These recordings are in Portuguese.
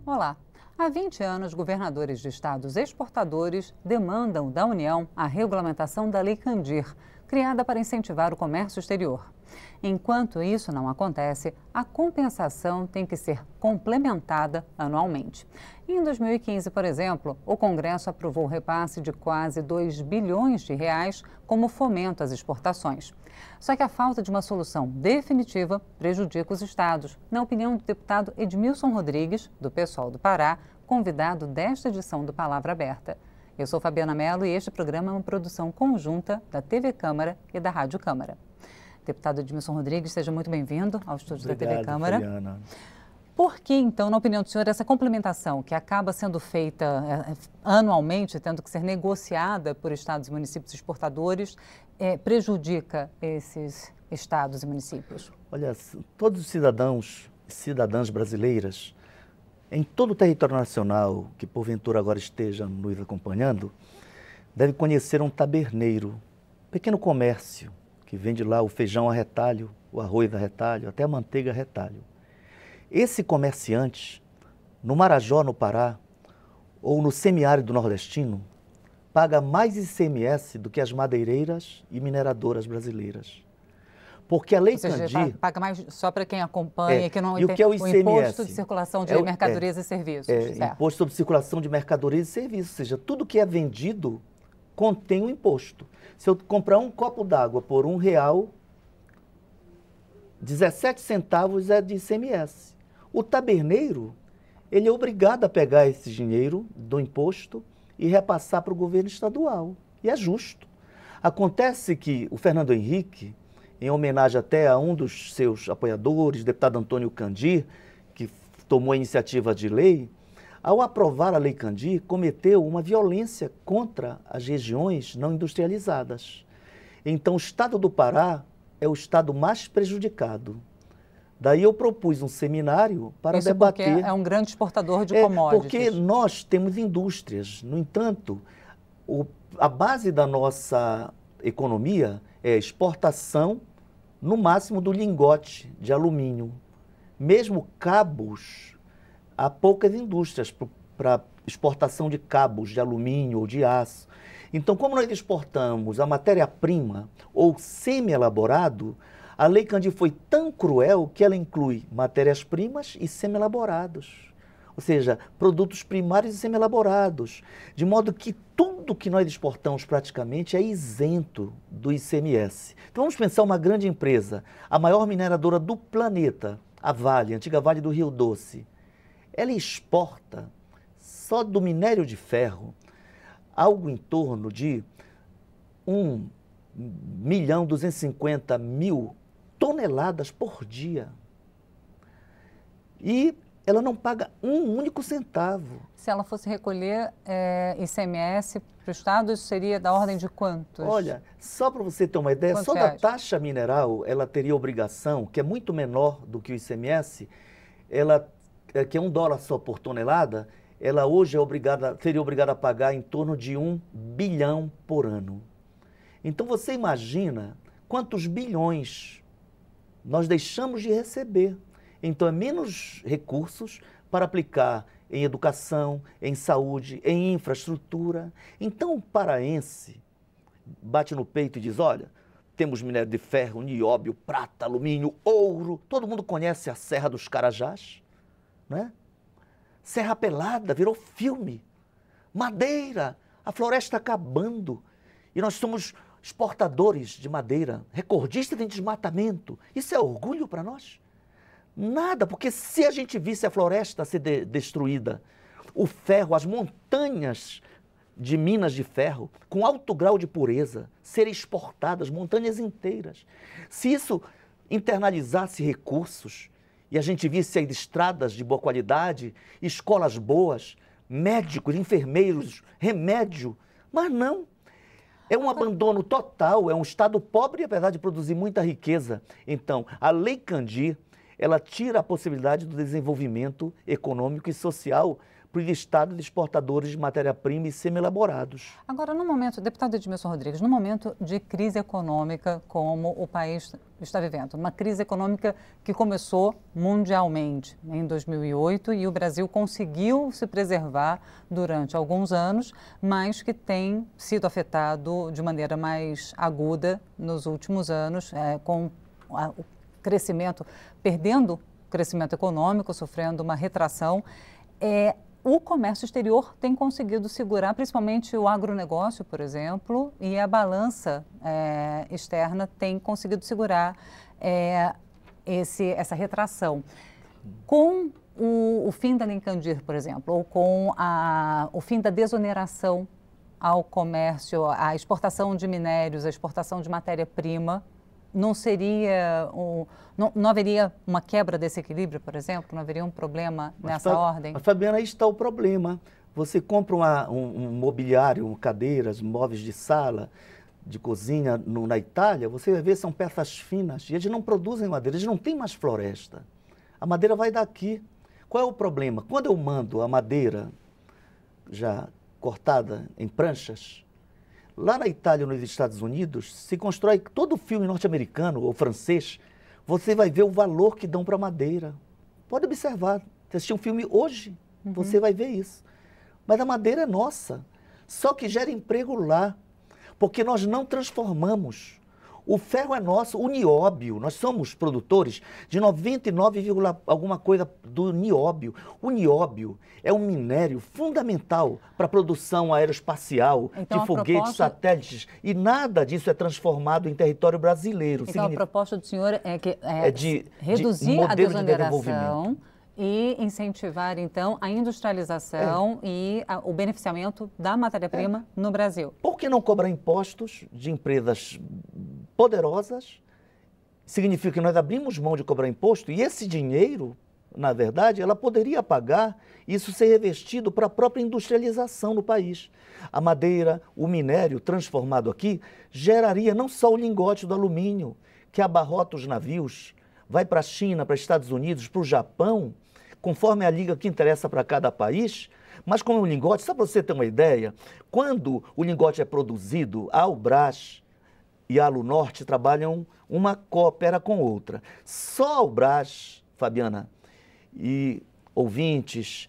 Olá! Há 20 anos, governadores de estados exportadores demandam da União a regulamentação da Lei Candir, criada para incentivar o comércio exterior. Enquanto isso não acontece, a compensação tem que ser complementada anualmente. Em 2015, por exemplo, o Congresso aprovou o repasse de quase 2 bilhões de reais como fomento às exportações. Só que a falta de uma solução definitiva prejudica os estados, na opinião do deputado Edmilson Rodrigues, do PSOL do Pará, convidado desta edição do Palavra Aberta. Eu sou Fabiana Mello e este programa é uma produção conjunta da TV Câmara e da Rádio Câmara. Deputado Edmilson Rodrigues, seja muito bem-vindo ao estúdio da TV Câmara. Fabiana. Por que, então, na opinião do senhor, essa complementação que acaba sendo feita anualmente, tendo que ser negociada por estados e municípios exportadores, prejudica esses estados e municípios? Olha, todos os cidadãos e cidadãs brasileiras, em todo o território nacional, que porventura agora esteja nos acompanhando, devem conhecer um taberneiro, pequeno comércio, que vende lá o feijão a retalho, o arroz a retalho, até a manteiga a retalho. Esse comerciante, no Marajó, no Pará, ou no semiárido nordestino, paga mais ICMS do que as madeireiras e mineradoras brasileiras. Porque a Lei Candir... paga mais só para quem acompanha, que não e o que é o ICMS? Imposto de circulação de mercadorias e serviços. Imposto sobre circulação de mercadorias e serviços, ou seja, tudo que é vendido contém um imposto. Se eu comprar um copo d'água por R$1, 17 centavos é de ICMS. O taberneiro, ele é obrigado a pegar esse dinheiro do imposto e repassar para o governo estadual. E é justo. Acontece que o Fernando Henrique, em homenagem até a um dos seus apoiadores, deputado Antônio Candir, que tomou a iniciativa de lei, ao aprovar a Lei Candir, cometeu uma violência contra as regiões não industrializadas. Então, o estado do Pará é o estado mais prejudicado. Daí eu propus um seminário para debater... Porque é um grande exportador de commodities. Porque nós temos indústrias. No entanto, a base da nossa economia é exportação, no máximo, do lingote de alumínio. Mesmo cabos, há poucas indústrias para exportação de cabos de alumínio ou de aço. Então, como nós exportamos a matéria-prima ou semi-elaborado, a Lei Candir foi tão cruel que ela inclui matérias-primas e semi-elaborados. Ou seja, produtos primários e semi-elaborados. De modo que tudo que nós exportamos praticamente é isento do ICMS. Então vamos pensar uma grande empresa, a maior mineradora do planeta, a Vale, a antiga Vale do Rio Doce. Ela exporta, só do minério de ferro, algo em torno de 1.250.000 toneladas por dia. E ela não paga um único centavo. Se ela fosse recolher ICMS para o Estado, isso seria da ordem de quantos? Olha, só para você ter uma ideia, Quantos só reais? da taxa mineral, ela teria obrigação, que é muito menor do que o ICMS, que é $1 só por tonelada, ela hoje seria obrigada a pagar em torno de 1 bilhão por ano. Então você imagina quantos bilhões nós deixamos de receber. Então é menos recursos para aplicar em educação, em saúde, em infraestrutura. Então o paraense bate no peito e diz, olha, temos minério de ferro, nióbio, prata, alumínio, ouro. Todo mundo conhece a Serra dos Carajás, né? Serra Pelada virou filme. Madeira, a floresta acabando. E nós somos exportadores de madeira, recordistas em desmatamento. Isso é orgulho para nós? Nada, porque se a gente visse a floresta ser destruída, o ferro, as montanhas de minas de ferro, com alto grau de pureza, serem exportadas, montanhas inteiras. Se isso internalizasse recursos e a gente visse aí estradas de boa qualidade, escolas boas, médicos, enfermeiros, remédio, mas não. É um abandono total, é um Estado pobre, apesar de produzir muita riqueza. Então, a Lei Candir, ela tira a possibilidade do desenvolvimento econômico e social para os estados exportadores de matéria-prima e semi-elaborados. Agora, no momento, deputado Edmilson Rodrigues, no momento de crise econômica como o país está vivendo, uma crise econômica que começou mundialmente em 2008 e o Brasil conseguiu se preservar durante alguns anos, mas que tem sido afetado de maneira mais aguda nos últimos anos, com o crescimento, perdendo crescimento econômico, sofrendo uma retração. O comércio exterior tem conseguido segurar, principalmente o agronegócio, por exemplo, e a balança externa tem conseguido segurar essa retração. Com o fim da Lei Candir, por exemplo, ou com o fim da desoneração ao comércio, à exportação de minérios, à exportação de matéria-prima, não haveria uma quebra desse equilíbrio, por exemplo? Não haveria um problema nessa ordem? Mas, Fabiana, aí está o problema. Você compra um mobiliário, cadeiras, móveis de sala, de cozinha na Itália, você vai ver são peças finas e eles não produzem madeira, eles não têm mais floresta. A madeira vai daqui. Qual é o problema? Quando eu mando a madeira já cortada em pranchas, lá na Itália, nos Estados Unidos, se constrói todo filme norte-americano ou francês, você vai ver o valor que dão para a madeira. Pode observar, se assistir um filme hoje, você vai ver isso. Mas a madeira é nossa, só que gera emprego lá, porque nós não transformamos. O ferro é nosso, o nióbio, nós somos produtores de 99, alguma coisa do nióbio. O nióbio é um minério fundamental para a produção aeroespacial, de foguetes, satélites, e nada disso é transformado em território brasileiro. Então a proposta do senhor é de reduzir a desoneração e incentivar, então, a industrialização e o beneficiamento da matéria-prima no Brasil. Por que não cobrar impostos de empresas poderosas? Significa que nós abrimos mão de cobrar imposto e esse dinheiro, na verdade, ela poderia pagar isso ser revestido para a própria industrialização no país. A madeira, o minério transformado aqui, geraria não só o lingote do alumínio, que abarrota os navios, vai para a China, para os Estados Unidos, para o Japão, conforme a liga que interessa para cada país, mas como o lingote, só para você ter uma ideia, quando o lingote é produzido, a Albras e a Alunorte trabalham, uma coopera com outra. Só a Albras, Fabiana, e ouvintes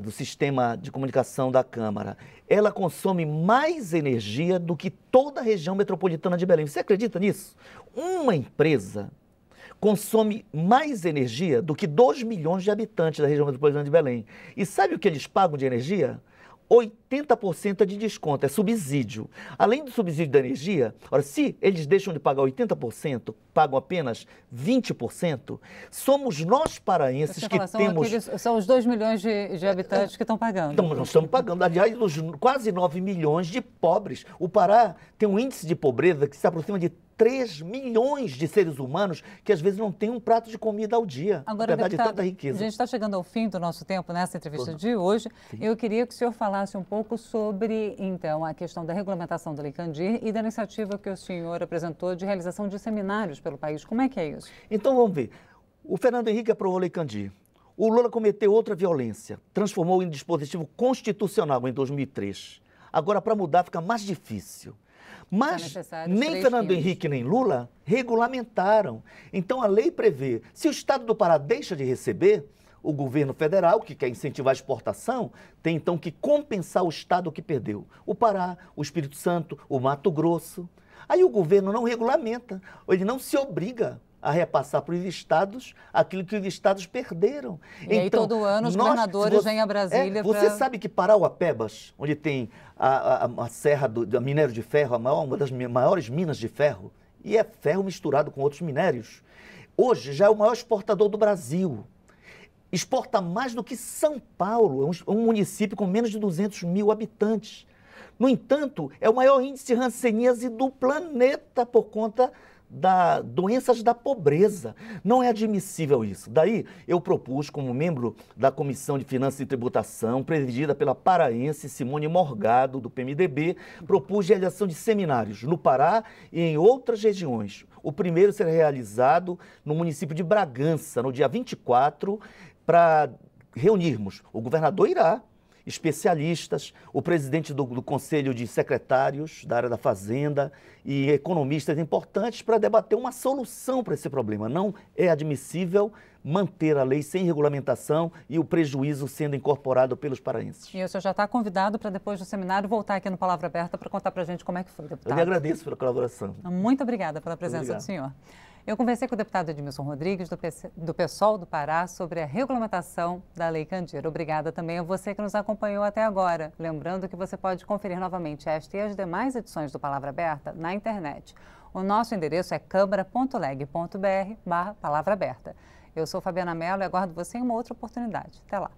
do sistema de comunicação da Câmara, ela consome mais energia do que toda a região metropolitana de Belém. Você acredita nisso? Uma empresa consome mais energia do que 2 milhões de habitantes da região metropolitana de Belém. E sabe o que eles pagam de energia? 80% é de desconto, é subsídio. Além do subsídio da energia, ora, se eles deixam de pagar 80%, pagam apenas 20%, somos nós paraenses que temos... São os 2 milhões de habitantes que estão pagando. Então, nós estamos pagando, aliás, os quase 9 milhões de pobres. O Pará tem um índice de pobreza que se aproxima de 3 milhões de seres humanos que às vezes não têm um prato de comida ao dia, apesar de tanta riqueza. A gente está chegando ao fim do nosso tempo nessa entrevista de hoje. Sim. Eu queria que o senhor falasse um pouco sobre, então, a questão da regulamentação da Lei Candir e da iniciativa que o senhor apresentou de realização de seminários pelo país. Como é que é isso? Então, vamos ver. O Fernando Henrique aprovou a Lei Candir. O Lula cometeu outra violência, transformou em dispositivo constitucional em 2003. Agora, para mudar, fica mais difícil. Mas nem Fernando Henrique nem Lula regulamentaram. Então a lei prevê, se o Estado do Pará deixa de receber, o governo federal, que quer incentivar a exportação, tem então que compensar o Estado que perdeu. O Pará, o Espírito Santo, o Mato Grosso. Aí o governo não regulamenta, ele não se obriga a repassar para os estados aquilo que os estados perderam. E então, aí todo ano os governadores vêm a Brasília Você sabe que Parauapebas, onde tem a serra do minério de ferro, uma das maiores minas de ferro, e é ferro misturado com outros minérios, hoje já é o maior exportador do Brasil. Exporta mais do que São Paulo, um município com menos de 200 mil habitantes. No entanto, é o maior índice de hanseníase do planeta por conta das doenças da pobreza. Não é admissível isso. Daí eu propus, como membro da Comissão de Finanças e Tributação, presidida pela paraense Simone Morgado, do PMDB, propus a realização de seminários no Pará e em outras regiões. O primeiro será realizado no município de Bragança, no dia 24, para reunirmos, o governador irá, especialistas, o presidente do Conselho de Secretários da área da Fazenda e economistas importantes para debater uma solução para esse problema. Não é admissível manter a lei sem regulamentação e o prejuízo sendo incorporado pelos paraenses. E o senhor já está convidado para, depois do seminário, voltar aqui no Palavra Aberta para contar para a gente como é que foi, deputado. Eu lhe agradeço pela colaboração. Muito obrigada pela presença do senhor. Eu conversei com o deputado Edmilson Rodrigues, do PSOL do Pará, sobre a regulamentação da Lei Candir. Obrigada também a você que nos acompanhou até agora. Lembrando que você pode conferir novamente esta e as demais edições do Palavra Aberta na internet. O nosso endereço é câmara.leg.br/palavra aberta. Eu sou Fabiana Mello e aguardo você em uma outra oportunidade. Até lá.